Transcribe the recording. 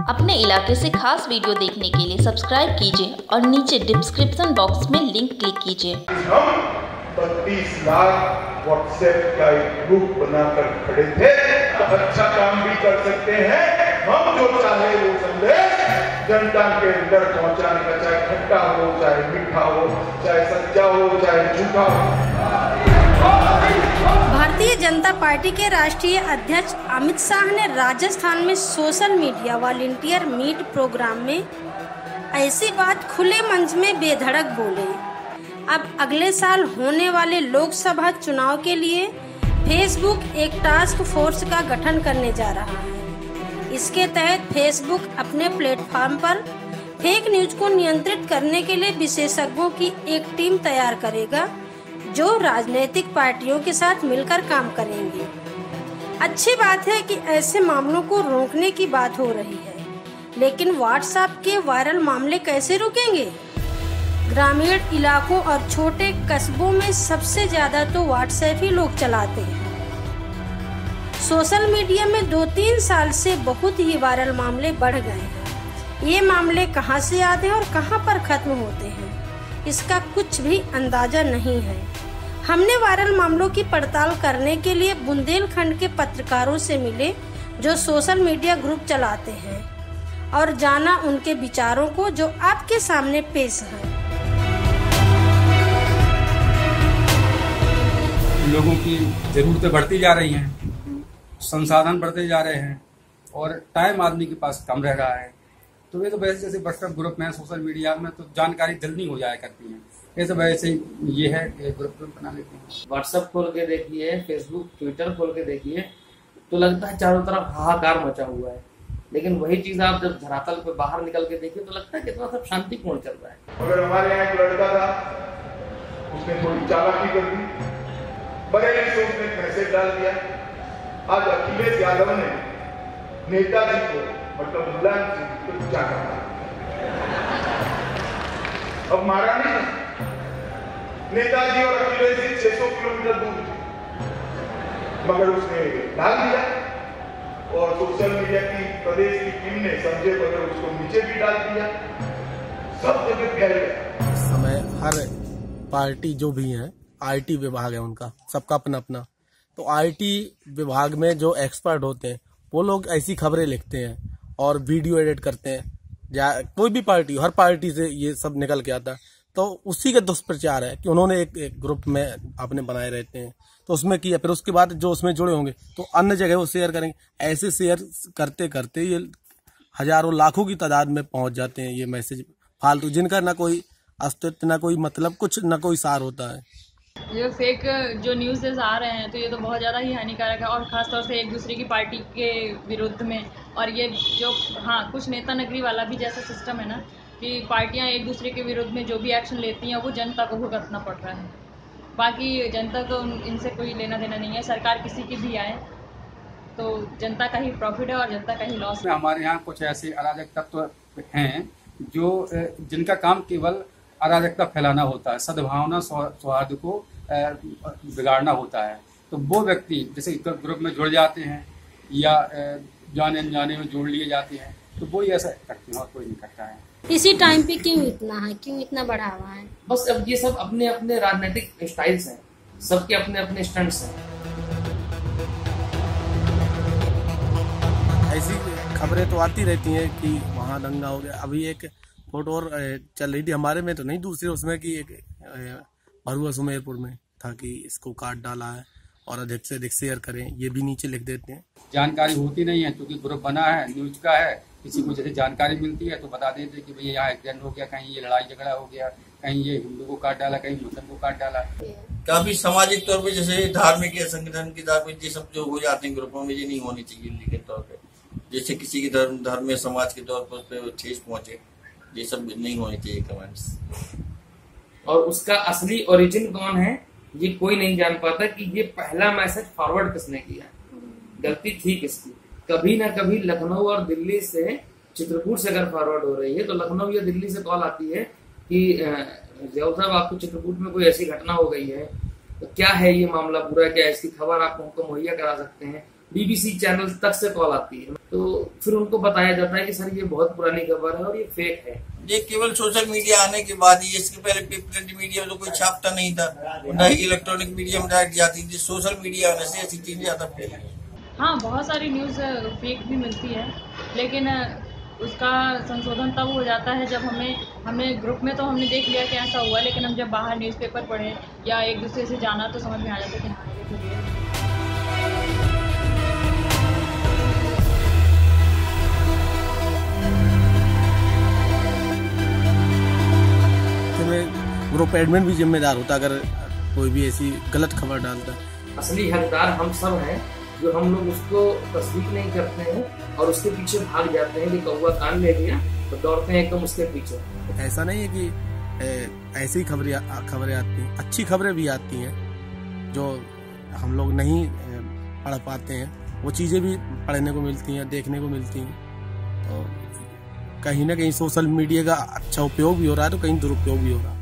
अपने इलाके से खास वीडियो देखने के लिए सब्सक्राइब कीजिए और नीचे डिस्क्रिप्शन बॉक्स में लिंक क्लिक कीजिए। हम 32 लाख व्हाट्सएप का एक ग्रुप बनाकर खड़े थे, तो अच्छा काम भी कर सकते हैं। हम जो चाहे वो संदेश जनता के अंदर पहुंचाने का, चाहे खट्टा हो, चाहे मीठा हो, चाहे सच्चा हो, चाहे झूठा हो। भारतीय जनता पार्टी के राष्ट्रीय अध्यक्ष अमित शाह ने राजस्थान में social media volunteer meet program में ऐसी बात खुले मंच में बेधड़क बोले। अब अगले साल होने वाले लोकसभा चुनाव के लिए फेसबुक एक टास्क फोर्स का गठन करने जा रहा है। इसके तहत फेसबुक अपने प्लेटफॉर्म पर फेक न्यूज को नियंत्रित करने के लिए विशेषज्ञों की एक टीम तैयार करेगा, जो राजनीतिक पार्टियों के साथ मिलकर काम करेंगे। अच्छी बात है कि ऐसे मामलों को रोकने की बात हो रही है, लेकिन व्हाट्सएप के वायरल मामले कैसे रुकेंगे? ग्रामीण इलाकों और छोटे कस्बों में सबसे ज्यादा तो व्हाट्सएप ही लोग चलाते हैं। सोशल मीडिया में 2-3 साल से बहुत ही वायरल मामले बढ़ गए हैं। ये मामले कहां से आते हैं और कहां पर खत्म होते हैं, इसका कुछ भी अंदाजा नहीं है। हमने वायरल मामलों की पड़ताल करने के लिए बुंदेलखंड के पत्रकारों से मिले, जो सोशल मीडिया ग्रुप चलाते हैं, और जाना उनके विचारों को, जो आपके सामने पेश है। लोगों की जरूरतें बढ़ती जा रही हैं, संसाधन बढ़ते जा रहे हैं और टाइम आदमी के पास कम रह रहा है। तो ये तो वैसे जैसे व्हाट्सएप ग्रुप में सोशल मीडिया में तो जानकारी जल्दी हो जाया करती है, ऐसे वैसे ये है ग्रुप बना लेते हैं। व्हाट्सएप खोल के देखिए, फेसबुक ट्विटर खोल के देखिए, तो लगता है चारों तरफ हाहाकार मचा हुआ है। लेकिन वही चीज आप जब धरातल पे बाहर निकल के देखिए तो लगता है कितना सब शांतिपूर्ण चल रहा है। अगर हमारे यहाँ एक लड़का था, उसने थोड़ी चालाकी कर दी, बरेली से उसने मैसेज डाल दिया। आज अखिलेश यादव ने नेताजी को, मतलब मुलायम सिंह को क्या कहा, अब मारा नहीं। नेताजी और अखिलेश जी 600 किलोमीटर दूर थे, मगर उसने डाल दिया। और सोशल मीडिया की प्रदेश की टीम ने समझे बगैर उसको नीचे भी डाल दिया, सब जगह फैल गया। इस समय हर पार्टी जो भी है, आईटी विभाग है उनका, सबका अपना अपना। तो आईटी विभाग में जो एक्सपर्ट होते हैं वो लोग ऐसी खबरें लिखते हैं और वीडियो एडिट करते हैं। कोई भी पार्टी, हर पार्टी से ये सब निकल के आता है, तो उसी का दुष्प्रचार है कि उन्होंने एक ग्रुप में अपने बनाए रहते हैं, तो उसमें किया, फिर उसके बाद जो उसमें जुड़े होंगे तो अन्य जगह वो शेयर करेंगे। ऐसे शेयर करते करते ये हजारों लाखों की तादाद में पहुंच जाते हैं ये मैसेज फालतू, जिनका ना कोई अस्तित्व, ना कोई मतलब, कुछ ना कोई सार होता है। जो फेक जो न्यूज़ आ रहे हैं तो ये तो बहुत ज़्यादा ही हानिकारक है, और ख़ासतौर से एक दूसरे की पार्टी के विरुद्ध में। और ये जो कुछ नेता नगरी वाला भी जैसा सिस्टम है ना, कि पार्टियां एक दूसरे के विरुद्ध में जो भी एक्शन लेती हैं वो जनता को भुगतना पड़ रहा है। बाकी जनता को इनसे कोई लेना देना नहीं है। सरकार किसी की भी आए तो जनता का ही प्रॉफिट है और जनता का ही लॉस है। हमारे यहाँ कुछ ऐसे अराजक तत्व हैं जो जिनका काम केवल अराजकता फैलाना होता है, सद्भावना सौहार्द को बिगाड़ना होता है। तो वो व्यक्ति जैसे ग्रुप में जुड़ जाते हैं या जाने अनजाने में जोड़ लिए जाते हैं, तो वो ही ऐसा करते हैं और कोई नहीं करता है। इसी टाइम पे क्यों इतना बढ़ावा है? बस अब ये सब अपने अपने राजनीतिक स्टाइल्स हैं, सबके अपने अपने स्टंट्स हैं। ऐसी खबरें तो आती रहती हैं कि वहाँ दंगा हो गया। अभी एक फोटो और चल रही थी, हमारे में तो नहीं, दूसरे उसमें कि एक भरुआ सुमेरपुर में था कि इसको काट डाला है और अधिक से अधिक शेयर करें, ये भी नीचे लिख देते हैं। जानकारी होती नहीं है, क्योंकि ग्रुप बना है न्यूज का है, किसी को जैसे जानकारी मिलती है तो बता देते हैं कि भैया यहाँ एक्सीडेंट हो गया, कहीं ये लड़ाई झगड़ा हो गया, कहीं ये हिंदू को काट डाला, कहीं मुस्लिम को काट डाला। काफी सामाजिक तौर पे जैसे धार्मिक या संगठन की धार्मिक ये सब जो हो जाते हैं ग्रुपों में, ये नहीं होनी चाहिए लिखित तौर पे। जैसे किसी की धर्म या समाज के तौर पर उस पर ठेस पहुंचे, ये सब नहीं होने चाहिए कमेंट्स। और उसका असली ओरिजिन कौन है ये कोई नहीं जान पाता कि ये पहला मैसेज फॉरवर्ड किसने किया, गलती थी किसकी। कभी ना कभी लखनऊ और दिल्ली से, चित्रकूट से अगर फॉरवर्ड हो रही है तो लखनऊ या दिल्ली से कॉल आती है कि जय साहब आपको चित्रकूट में कोई ऐसी घटना हो गई है, तो क्या है ये मामला पूरा, क्या इसकी खबर आप हमको मुहैया करा सकते हैं। बीबीसी चैनल तक से कॉल आती है। तो फिर उनको बताया जाता है कि सर ये बहुत पुरानी खबर है और ये फेक है। ये केवल सोशल मीडिया आने के बाद ही, इसके पहले प्रिंट मीडिया में तो कोई छापता नहीं था, न ही इलेक्ट्रॉनिक मीडिया में डायरेक्ट जाती थी। सोशल मीडिया आने से ऐसी चीजें ज्यादा फैल गई। हाँ, बहुत सारी न्यूज़ फेक भी मिलती है, लेकिन उसका संशोधन तब हो जाता है जब हमें ग्रुप में तो हमने देख लिया कि ऐसा हुआ, लेकिन हम जब बाहर न्यूज़पेपर पढ़े या एक दूसरे से जाना तो समझ में आ जाता है कि हाँ ये तो रियल है। ग्रुप एडमिन भी जिम्मेदार होता अगर कोई भी ऐसी गलत खबर डालता। असली हकदार हम सब हैं, जो हम लोग उसको तस्दीक नहीं करते हैं और उसके पीछे भाग जाते हैं कि कौवा कान ले लिया तो दौड़ते हैं एकदम उसके पीछे। ऐसा नहीं है कि ऐसी खबरें आती हैं, अच्छी खबरें भी आती हैं जो हम लोग नहीं पढ़ पाते हैं, वो चीज़ें भी पढ़ने को मिलती हैं, देखने को मिलती हैं। तो कहीं ना कहीं सोशल मीडिया का अच्छा उपयोग भी हो रहा है तो कहीं दुरुपयोग भी हो रहा है।